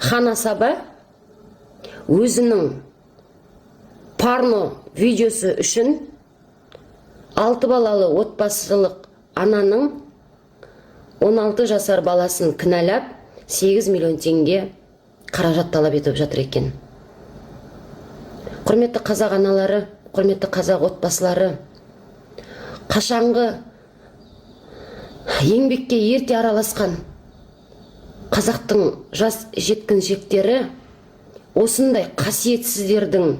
хан асаба өзінің порно видеосы үшін 6 балалы отбасылық ананың 16 жасар баласын кінәлап 8 миллион теңге қаражат талап етіп жатыр екен. Құрметті қазақ аналары, құрметті қазақ отбасылары, қашанғы еңбекке ерте араласқан қазақтың жас жеткіншектері осындай қасиетсіздердің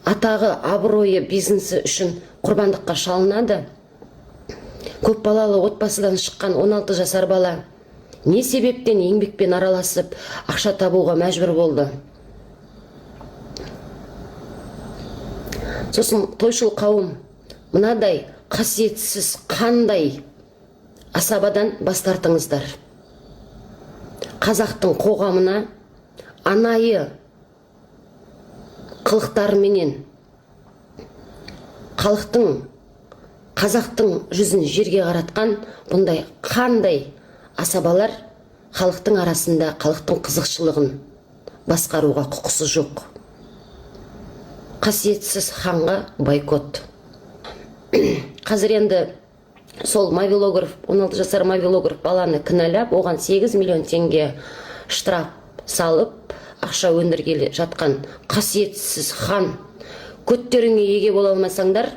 атағы, абыройы, бизнесі үшін құрбандыққа шалынады. Көп балалы отбасыдан шыққан 16 жасар бала не себептен еңбекпен араласып ақша табуға мәжбүр болды? Сосын тойшыл қауым мынадай қасиетсіз қандай асабадан бас тартыңыздар. Қазақтың қоғамына анайы қылықтарыменен қазақтың жүзін жерге қаратқан бұндай қандай асабалар халықтың арасында халықтың қызықшылығын басқаруға құқысы жоқ. Қасиетсіз ханға бойкот. Қазір енді сол мобилограф, 16 жасар мобилограф баланы кінәлап, оған 8 миллион теңге штраф салып, ақша өндіргелі жатқан қасиетсіз хан. Көттеріңе еге бола алмасаңдар,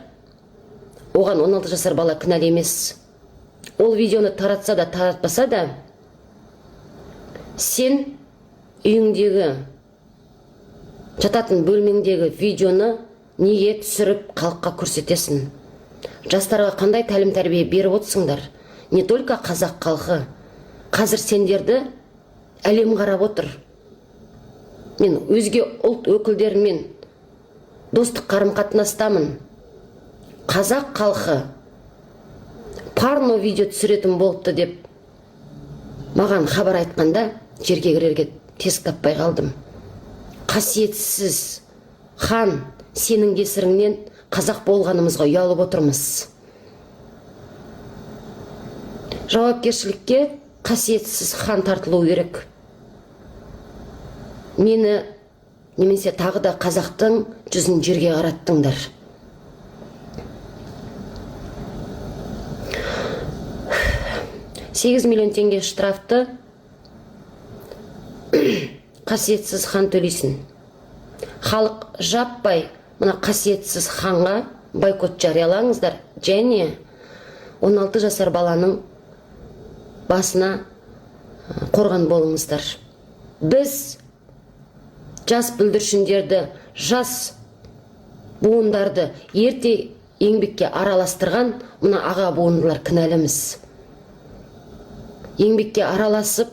оған 16 жасар бала кінәлі емес. Ол видеоны таратса да, таратпаса да, сен үйіңдегі, жататын бөлмеңдегі видеоны неге түсіріп халыққа көрсетесің? Жастарға қандай тәлім тәрбие беріп отырсыңдар? Не только қазақ халқы. Қазір сендерді әлем қарап отыр. Мен өзге ұлт өкілдерімен достық қарым-қатынастамын. Қазақ халқы порно видео түсіретін болыпты деп маған хабар айтқанда жерге кірерге тесік таппай қалдым. Қасиетсіз хан, сенің кесіріңнен қазақ болғанымызға ұялып отырмыз. Жауапкершілікке қасиетсіз хан тартылу керек. Мені немесе тағы да қазақтың жүзін жерге қараттыңдар. $8 миллион теңге штрафты қасиетсіз хан төлейсін. Халық жаппай мына қасиетсіз ханға бойкот жариялаңыздар, және 16 жасар баланың басына қорған болыңыздар. Біз жас бүлдіршіндерді, жас буындарды ерте еңбекке араластырған мына аға буындылар кінәліміз. Еңбекке араласып,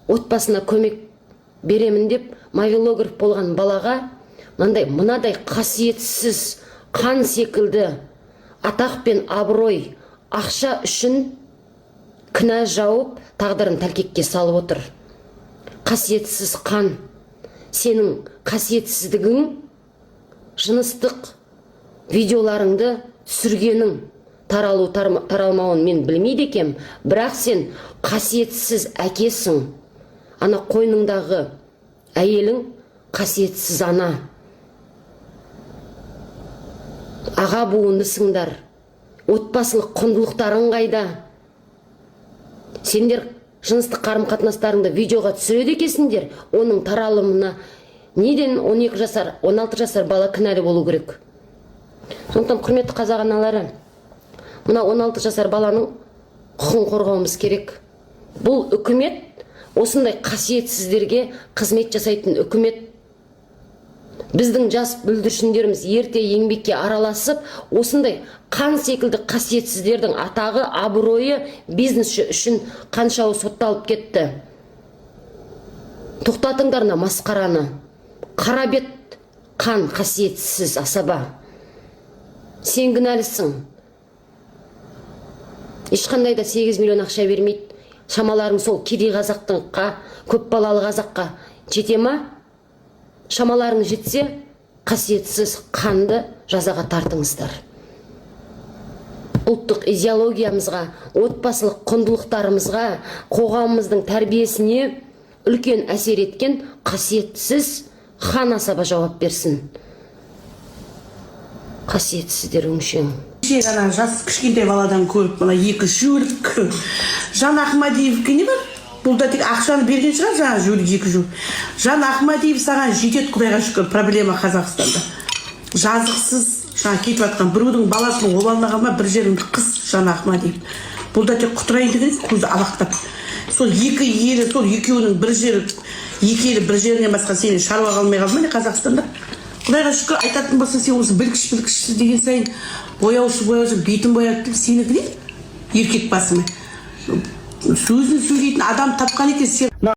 отбасына көмек беремін деп, мобилограф болған балаға мынадай қасиетсіз қан секілді атақ пен абырой, ақша үшін кінә жауып, тағдырын тәлкекке салып отыр. Қасиетсіз қан, сенің қасиетсіздігің, жыныстық видеоларыңды түсіргенің таралмауын мен білмейді екем, бірақ сен қасиетсіз әкесің. Ана қойныңдағы әйелің қасиетсіз ана. Аға буындысыңдар. Отбасылық құндылықтарың қайда? Сендер жыныстық қарым-қатынастарыңды видеоға түсіреді екенсіңдер. Оның таралымына неден 12 жасар, 16 жасар бала кінәлі болу керек? Сондықтан құрметті қазақ аналары, мына 16 жасар баланың құқығын қорғауымыз керек. Бұл үкімет, осындай қасиетсіздерге қызмет жасайтын үкімет. Біздің жас бүлдіршіндеріміз ерте еңбекке араласып, осындай қан секілді қасиетсіздердің атағы, абыройы, бизнесі үшін қаншауы сотталып кетті. Тоқтатыңдар масқараны. Қарабет қан қасиетсіз асаба. Сен кінәлісің. Ешқандай да 8 миллион ақша бермейді. Шамаларың сол кедей қазақтыңға, көп балалы қазаққа жете ма? Шамаларың жетсе, қасиетсіз қанды жазаға тартыңыздар. Ұлттық идеологиямызға, отбасылық құндылықтарымызға, қоғамымыздың тәрбиесіне үлкен әсер еткен қасиетсіз хан асаба жауап берсін. Қасиетсіздер өңшең. Ана жас кішкентай баладан көріп, мына екі жөлік Жан Ахмадиевке не бар? Бұл да тек ақшаны берген шығар, жаңа жөлік екі жөл. Жан Ахмадиев саған жетеді, құдайға шүкір, проблема Қазақстанда. Жазықсыз, жаңа кетіп жатқан біреудің баласының обалына қалма, бір жеріңді қыс, Жан Ахмадиев. Бұл да тек құтырайын деген көзі алақтап. Сол екі елі, сол екеуінің бір жері, екі елі бір жерінен басқа сені шаруа қалмай қалды ма Қазақстанда? Құдайға шүкір, айтатын болса, сен осы білгіш деген сайын бояушы бетін бояды деп сені біледі еркек басыма сөзін сөйлейтін адам тапқан екен сен.